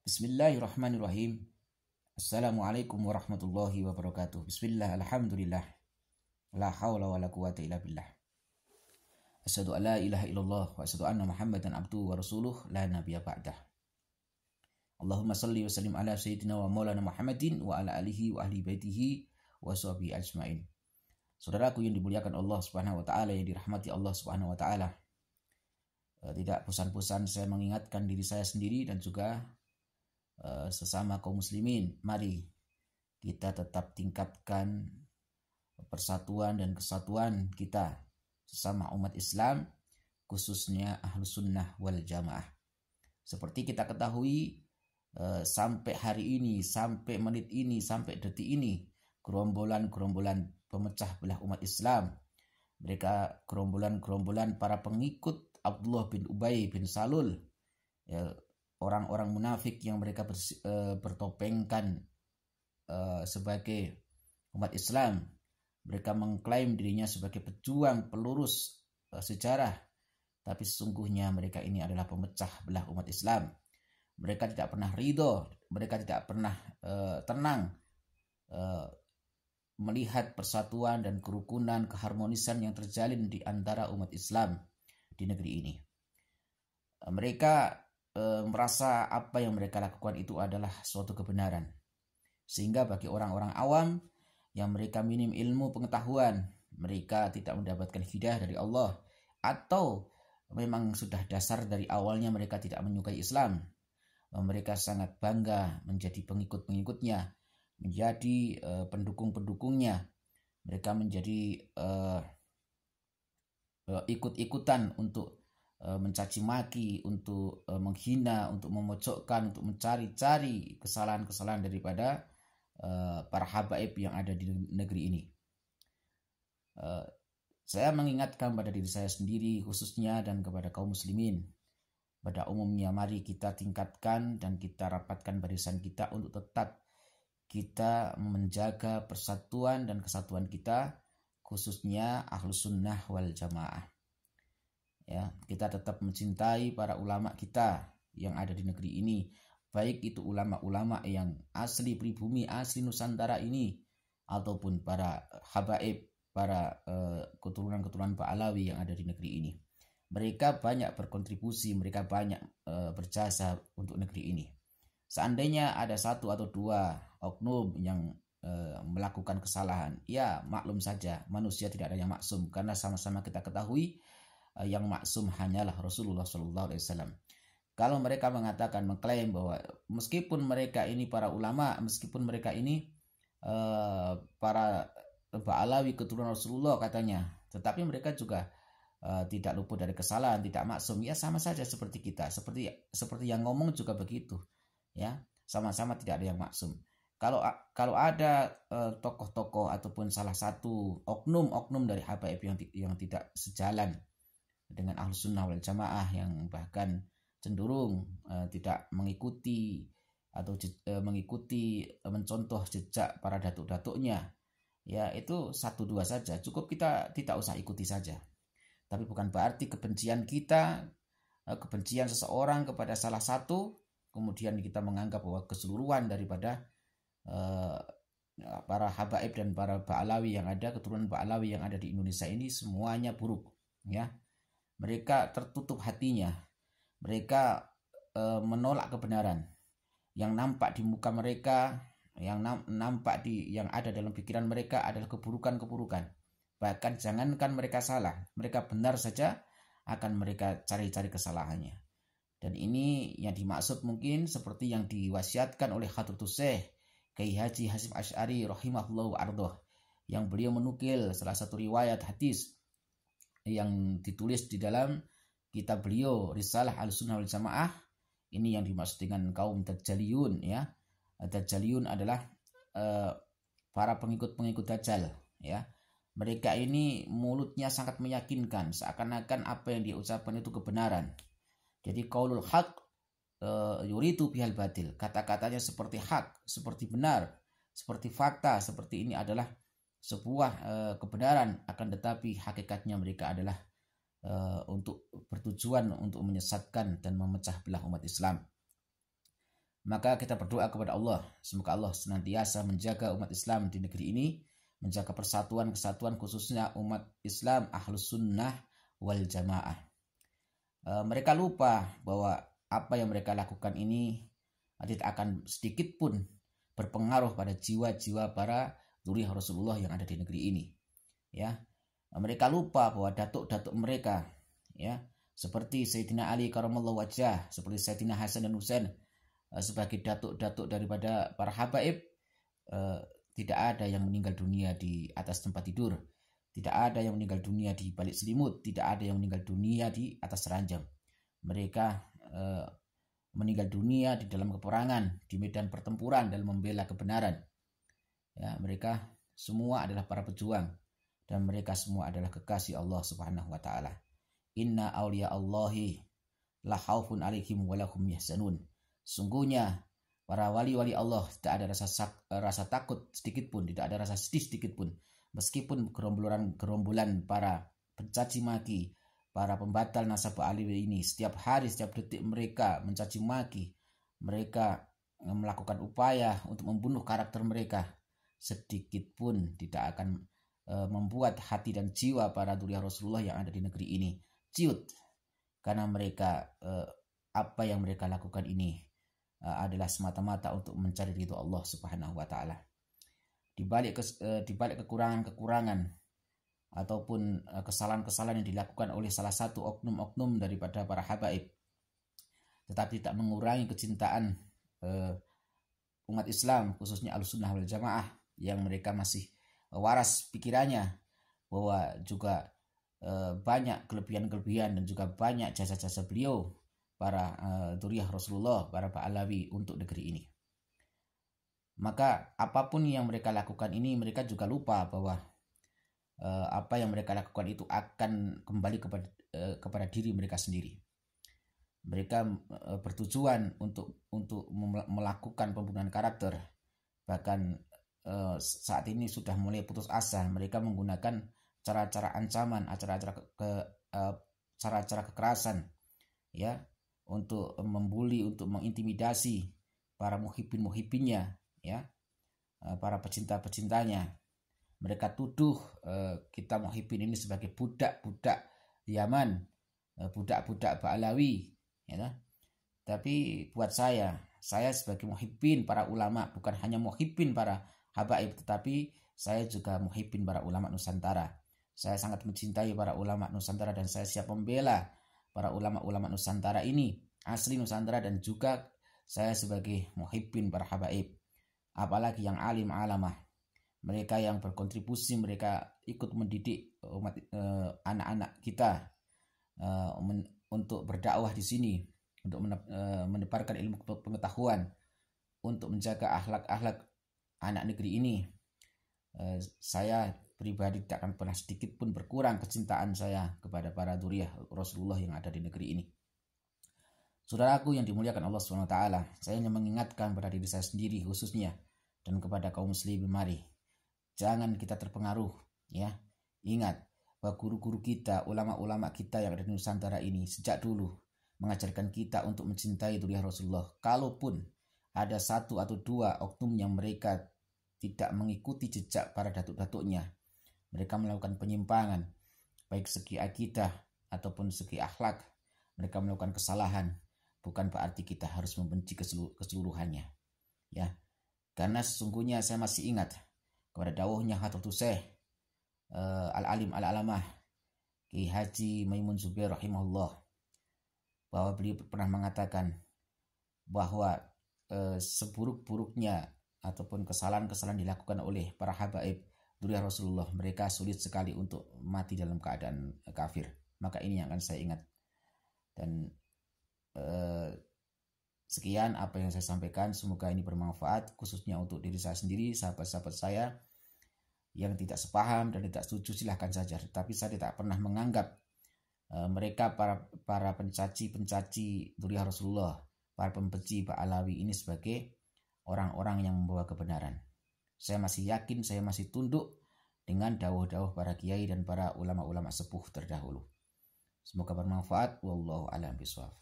Bismillahirrahmanirrahim. Assalamualaikum warahmatullahi wabarakatuh. Bismillah, alhamdulillah. La hawla wa la quwata illa billah. Asyhadu an la ilaha illallah wa asyhadu anna Muhammadan abduhu wa rasuluh la nabiyya ba'dah. Allahumma salli wa sallim ala sayyidina wa maulana Muhammadin wa ala alihi wa ahli baitihi wa sahbihi ajmain. Saudaraku yang dimuliakan Allah Subhanahu wa taala, yang dirahmati Allah Subhanahu wa taala. Tidak bosan-bosan saya mengingatkan diri saya sendiri dan juga sesama kaum muslimin, mari kita tetap tingkatkan persatuan dan kesatuan kita sesama umat Islam, khususnya Ahlus Sunnah wal Jamaah. Seperti kita ketahui, sampai hari ini, sampai menit ini, sampai detik ini, gerombolan-gerombolan pemecah belah umat Islam, mereka gerombolan-gerombolan para pengikut Abdullah bin Ubay bin Salul, ya, orang-orang munafik yang mereka bertopengkan sebagai umat Islam. Mereka mengklaim dirinya sebagai pejuang pelurus sejarah, tapi sesungguhnya mereka ini adalah pemecah belah umat Islam. Mereka tidak pernah ridho, mereka tidak pernah tenang melihat persatuan dan kerukunan, keharmonisan yang terjalin di antara umat Islam di negeri ini. Mereka merasa apa yang mereka lakukan itu adalah suatu kebenaran, sehingga bagi orang-orang awam yang mereka minim ilmu pengetahuan, mereka tidak mendapatkan hidayah dari Allah, atau memang sudah dasar dari awalnya mereka tidak menyukai Islam, mereka sangat bangga menjadi pengikut-pengikutnya, menjadi pendukung-pendukungnya, mereka menjadi ikut-ikutan untuk mencaci maki, untuk menghina, untuk memojokkan, untuk mencari-cari kesalahan-kesalahan daripada para habaib yang ada di negeri ini. Saya mengingatkan pada diri saya sendiri khususnya dan kepada kaum muslimin pada umumnya, mari kita tingkatkan dan kita rapatkan barisan kita untuk tetap kita menjaga persatuan dan kesatuan kita, khususnya Ahlus Sunnah wal Jamaah. Ya, kita tetap mencintai para ulama kita yang ada di negeri ini, baik itu ulama-ulama yang asli pribumi, asli Nusantara ini, ataupun para habaib, para keturunan-keturunan Pak Alawi yang ada di negeri ini. Mereka banyak berkontribusi, mereka banyak berjasa untuk negeri ini. Seandainya ada satu atau dua oknum yang melakukan kesalahan, ya maklum saja, manusia tidak ada yang maksum, karena sama-sama kita ketahui yang maksum hanyalah Rasulullah SAW. Kalau mereka mengatakan, mengklaim bahwa meskipun mereka ini para ulama, meskipun mereka ini para Ba'alawi keturunan Rasulullah katanya, tetapi mereka juga tidak luput dari kesalahan, tidak maksum, ya sama saja seperti kita, seperti yang ngomong juga begitu, ya sama-sama tidak ada yang maksum. Kalau ada tokoh-tokoh ataupun salah satu oknum dari habaib yang tidak sejalan dengan Ahlus Sunnah wal Jamaah, yang bahkan cenderung tidak mengikuti atau mengikuti mencontoh jejak para datuk-datuknya, ya itu satu dua saja, cukup kita tidak usah ikuti saja. Tapi bukan berarti kebencian kita, kebencian seseorang kepada salah satu, kemudian kita menganggap bahwa keseluruhan daripada para habaib dan para Ba'alawi yang ada, keturunan Ba'alawi yang ada di Indonesia ini semuanya buruk, ya. Mereka tertutup hatinya, mereka menolak kebenaran. Yang nampak di muka mereka, yang nampak yang ada dalam pikiran mereka adalah keburukan-keburukan. Bahkan jangankan mereka salah, mereka benar saja akan mereka cari-cari kesalahannya. Dan ini yang dimaksud mungkin seperti yang diwasiatkan oleh Hadratus Syekh Kiai Haji Hasyim Asy'ari rahimahullahu ardhah, yang beliau menukil salah satu riwayat hadis yang ditulis di dalam kitab beliau Risalah Ahlussunnah wal Jamaah. Ini yang dimaksud dengan kaum Dajjaliyun, ya. Dajjaliyun adalah para pengikut-pengikut Dajjal, ya. Mereka ini mulutnya sangat meyakinkan, seakan-akan apa yang dia ucapkan itu kebenaran. Jadi qaulul haq yuridu bihal batil, kata-katanya seperti hak, seperti benar, seperti fakta, seperti ini adalah sebuah kebenaran, akan tetapi hakikatnya mereka adalah untuk bertujuan untuk menyesatkan dan memecah belah umat Islam. Maka kita berdoa kepada Allah, semoga Allah senantiasa menjaga umat Islam di negeri ini, menjaga persatuan kesatuan khususnya umat Islam Ahlus Sunnah wal Jamaah. Mereka lupa bahwa apa yang mereka lakukan ini tidak akan sedikit pun berpengaruh pada jiwa-jiwa para dzurriyyah Rasulullah yang ada di negeri ini. Ya, mereka lupa bahwa datuk-datuk mereka, ya, seperti Sayyidina Ali karamallahu wajhah, seperti Sayyidina Hasan dan Husain, sebagai datuk-datuk daripada para habaib, tidak ada yang meninggal dunia di atas tempat tidur, tidak ada yang meninggal dunia di balik selimut, tidak ada yang meninggal dunia di atas ranjang. Mereka meninggal dunia di dalam peperangan, di medan pertempuran dalam membela kebenaran. Ya, mereka semua adalah para pejuang dan mereka semua adalah kekasih Allah Subhanahu wa taala. Inna awliya Allahi la khaufun alaihim wa lahum yahzanun. Sungguhnya para wali-wali Allah tidak ada rasa takut sedikit pun, tidak ada rasa sedih sedikit pun, meskipun gerombolan para pencaci maki, para pembatal nasab Ali ini setiap hari, setiap detik mereka mencaci maki, mereka melakukan upaya untuk membunuh karakter mereka, sedikit pun tidak akan membuat hati dan jiwa para dzurriyyah Rasulullah yang ada di negeri ini ciut, karena mereka apa yang mereka lakukan ini adalah semata-mata untuk mencari ridho Allah Subhanahu wa taala. Di balik kekurangan-kekurangan ataupun kesalahan-kesalahan yang dilakukan oleh salah satu oknum-oknum daripada para habaib, tetapi tidak mengurangi kecintaan umat Islam khususnya Ahlussunnah wal Jamaah yang mereka masih waras pikirannya bahwa juga banyak kelebihan-kelebihan dan juga banyak jasa-jasa beliau para dzurriyyah Rasulullah, para Alawi untuk negeri ini. Maka apapun yang mereka lakukan ini, mereka juga lupa bahwa apa yang mereka lakukan itu akan kembali kepada diri mereka sendiri. Mereka bertujuan untuk melakukan pembunuhan karakter. Bahkan saat ini sudah mulai putus asa. Mereka menggunakan cara-cara ancaman, cara-cara kekerasan, ya, untuk membuli, untuk mengintimidasi para muhibbin-muhibbinnya, ya, para pecinta-pecintanya. Mereka tuduh kita muhibbin ini sebagai budak-budak Yaman, budak-budak Ba'alawi, ya. Tapi buat saya sebagai muhibbin para ulama, bukan hanya muhibbin para habaib, tetapi saya juga muhibbin para ulama Nusantara. Saya sangat mencintai para ulama Nusantara dan saya siap membela para ulama-ulama Nusantara ini, asli Nusantara, dan juga saya sebagai muhibbin para habaib, apalagi yang alim alamah, mereka yang berkontribusi, mereka ikut mendidik umat anak-anak kita untuk berdakwah di sini, untuk menebarkan ilmu pengetahuan, untuk menjaga akhlak-akhlak anak negeri ini. Saya pribadi tidak akan pernah sedikit pun berkurang kecintaan saya kepada para dzurriyyah Rasulullah yang ada di negeri ini. Saudaraku yang dimuliakan Allah SWT, saya hanya mengingatkan pada diri saya sendiri khususnya dan kepada kaum muslimin, mari jangan kita terpengaruh, ya. Ingat bahwa guru-guru kita, ulama-ulama kita yang ada di Nusantara ini sejak dulu mengajarkan kita untuk mencintai dzurriyyah Rasulullah. Kalaupun ada satu atau dua oknum yang mereka tidak mengikuti jejak para datuk-datuknya, mereka melakukan penyimpangan baik segi akidah ataupun segi akhlak, mereka melakukan kesalahan, bukan berarti kita harus membenci keseluruhannya, ya. Karena sesungguhnya saya masih ingat kepada dawuhnya Hadratus Syekh Al-Alim Al-Alamah Ki Haji Maimun Zubair rahimahullah, bahwa beliau pernah mengatakan bahwa seburuk-buruknya ataupun kesalahan-kesalahan dilakukan oleh para habaib dzurriyyah Rasulullah, mereka sulit sekali untuk mati dalam keadaan kafir. Maka ini yang akan saya ingat. Dan sekian apa yang saya sampaikan, semoga ini bermanfaat khususnya untuk diri saya sendiri, sahabat-sahabat saya yang tidak sepaham dan tidak setuju silahkan saja, tapi saya tidak pernah menganggap mereka para pencaci dzurriyyah Rasulullah, para pembenci Ba'alawi ini sebagai orang-orang yang membawa kebenaran. Saya masih yakin, saya masih tunduk dengan dawuh-dawuh para kiai dan para ulama-ulama sepuh terdahulu. Semoga bermanfaat. Wallahu a'lam bishawab.